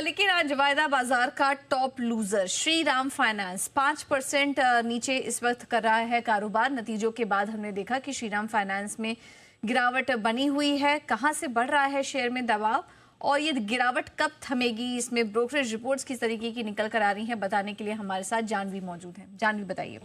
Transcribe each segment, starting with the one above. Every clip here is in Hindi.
लेकिन आज वायदा बाजार का top loser Shri Ram finance 5% नीचे इस वक्त कर रहा है कारोबार। नतीजों के बाद हमने देखा कि श्री राम फाइनेंस में गिरावट बनी हुई है। कहां से बढ़ रहा है शेयर में दबाव और ये गिरावट कब थमेगी, इसमें ब्रोकरेज रिपोर्ट्स किस तरीके की निकल कर आ रही हैं, बताने के लिए हमारे साथ जानवी मौजूद है। जानवी, बताइए।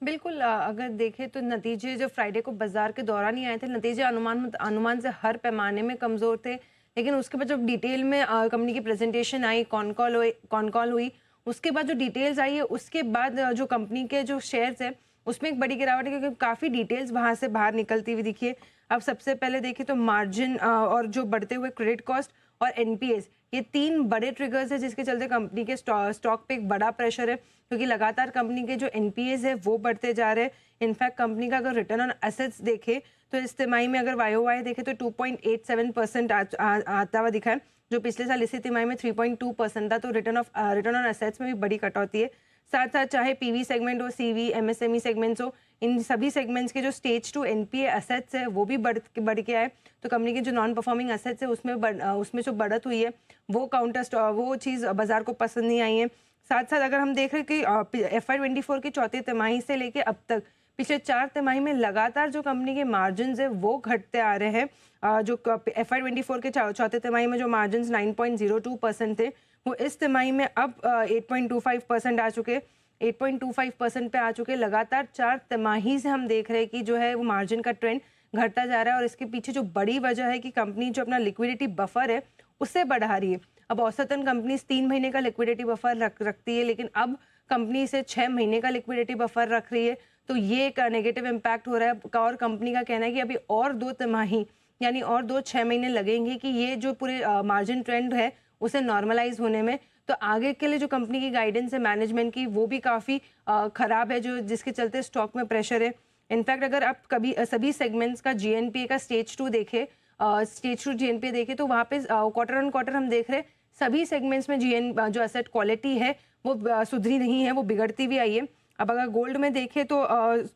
बिल्कुल, अगर देखें तो नतीजे जो फ्राइडे को बाजार के दौरान ही आए थे, नतीजे अनुमान से हर पैमाने में कमज़ोर थे। लेकिन उसके बाद जब डिटेल में कंपनी की प्रेजेंटेशन आई, कॉन कॉल हुई, उसके बाद जो डिटेल्स आई है, उसके बाद जो कंपनी के जो शेयर्स है उसमें एक बड़ी गिरावट है, क्योंकि काफ़ी डिटेल्स वहाँ से बाहर निकलती हुई दिखी है। अब सबसे पहले देखें तो मार्जिन और जो बढ़ते हुए क्रेडिट कॉस्ट और एनपीएस, ये तीन बड़े ट्रिगर्स है जिसके चलते कंपनी के स्टॉक पे एक बड़ा प्रेशर है, क्योंकि लगातार कंपनी के जो एनपीएस है वो बढ़ते जा रहे हैं। इनफैक्ट कंपनी का अगर रिटर्न ऑन एसेट्स देखे तो इस तिमाही में अगर वाई देखे तो 2.87% आता हुआ दिखा है, जो पिछले साल इसी तिमाही में 3.2% था। तो रिटर्न ऑन एसेट्स में भी बड़ी कटौती है। साथ साथ चाहे पीवी सेगमेंट हो, सीवी, एमएसएमई सेगमेंट्स हो, इन सभी सेगमेंट्स के जो स्टेज 2 एनपीए एसेट्स है वो भी बढ़ के आए। तो कंपनी के जो नॉन परफॉर्मिंग एसेट्स है उसमें जो बढ़त हुई है वो चीज़ बाजार को पसंद नहीं आई है। साथ साथ अगर हम देख रहे हैं कि FY24 की चौथी तिमाही से लेके अब तक पिछले 4 तिमाही में लगातार जो कंपनी के मार्जिन है वो घटते आ रहे हैं। जो FY24 के चौथे तिमाही में जो मार्जिन 9.02% थे, वो इस तिमाही में अब 8.25% आ चुके, 8.25% पे आ चुके। लगातार 4 तिमाही से हम देख रहे हैं कि जो है वो मार्जिन का ट्रेंड घटता जा रहा है। और इसके पीछे जो बड़ी वजह है कि कंपनी जो अपना लिक्विडिटी बफर है उससे बढ़ा रही है। अब औसतन कंपनी 3 महीने का लिक्विडिटी बफर रखती है, लेकिन अब कंपनी इसे 6 महीने का लिक्विडिटी बफर रख रही है। तो ये एक नेगेटिव इम्पैक्ट हो रहा है। और कंपनी का कहना है कि अभी और 2 तिमाही यानी और 6 महीने लगेंगे कि ये जो पूरे मार्जिन ट्रेंड है उसे नॉर्मलाइज होने में। तो आगे के लिए जो कंपनी की गाइडेंस है मैनेजमेंट की, वो भी काफ़ी ख़राब है, जो जिसके चलते स्टॉक में प्रेशर है। इनफैक्ट अगर आप कभी सभी सेगमेंट्स का जीएनपीए का स्टेज 2 देखें, स्टेज 2 जीएनपीए देखें, तो वहाँ पे क्वार्टर ऑन क्वार्टर हम देख रहे हैं सभी सेगमेंट्स में जो एसेट क्वालिटी है वो सुधरी नहीं है, वो बिगड़ती हुई आई है। अब अगर गोल्ड में देखें तो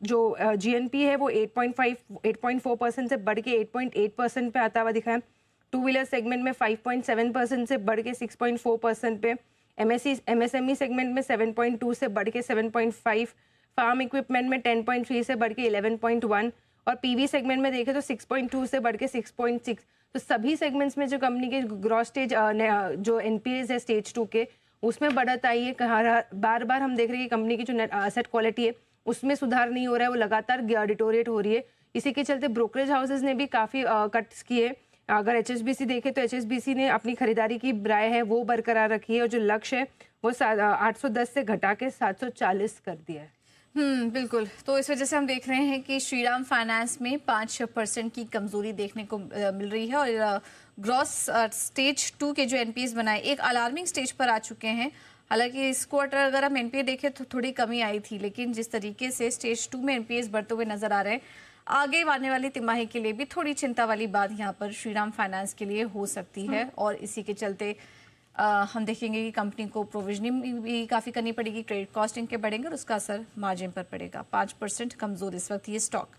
जो जीएनपी है वो 8.4% से बढ़ के 8.8% पे आता हुआ दिखा है। टू व्हीलर सेगमेंट में 5.7% से बढ़ के 6.4% पे, एमएसएमई सेगमेंट में 7.2 से बढ़ के 7.5, फार्म इक्विपमेंट में 10.3 से बढ़ के 11.1 और पीवी सेगमेंट में देखें तो 6.2 से बढ़ के 6.6। तो सभी सेगमेंट्स में जो कंपनी के ग्रॉस स्टेज जो एनपीएस है स्टेज 2 के, उसमें बढ़त आई है। बार बार हम देख रहे हैं कि कंपनी की जो नेट एसेट क्वालिटी है उसमें सुधार नहीं हो रहा है, वो लगातार डिटोरेट हो रही है। इसी के चलते ब्रोकरेज हाउसेज ने भी काफ़ी कट्स किए। अगर एचएसबीसी देखे तो एचएसबीसी ने अपनी खरीदारी की राय है वो बरकरार रखी है, और जो लक्ष्य है वो 810 से घटा के 740 कर दिया है। बिल्कुल। तो इस वजह से हम देख रहे हैं कि श्रीराम फाइनेंस में 5% की कमजोरी देखने को मिल रही है और ग्रॉस स्टेज 2 के जो एनपीएस बनाए एक अलार्मिंग स्टेज पर आ चुके हैं। हालांकि इस क्वार्टर अगर हम एनपीए देखें तो थोड़ी कमी आई थी, लेकिन जिस तरीके से स्टेज 2 में एनपीएस बढ़ते हुए नजर आ रहे हैं, आगे आने वाली तिमाही के लिए भी थोड़ी चिंता वाली बात यहाँ पर श्रीराम फाइनेंस के लिए हो सकती है। और इसी के चलते हम देखेंगे कि कंपनी को प्रोविजनिंग भी काफ़ी करनी पड़ेगी, क्रेडिट कॉस्टिंग के बढ़ेंगे और उसका असर मार्जिन पर पड़ेगा। 5% कमजोर इस वक्त ये स्टॉक।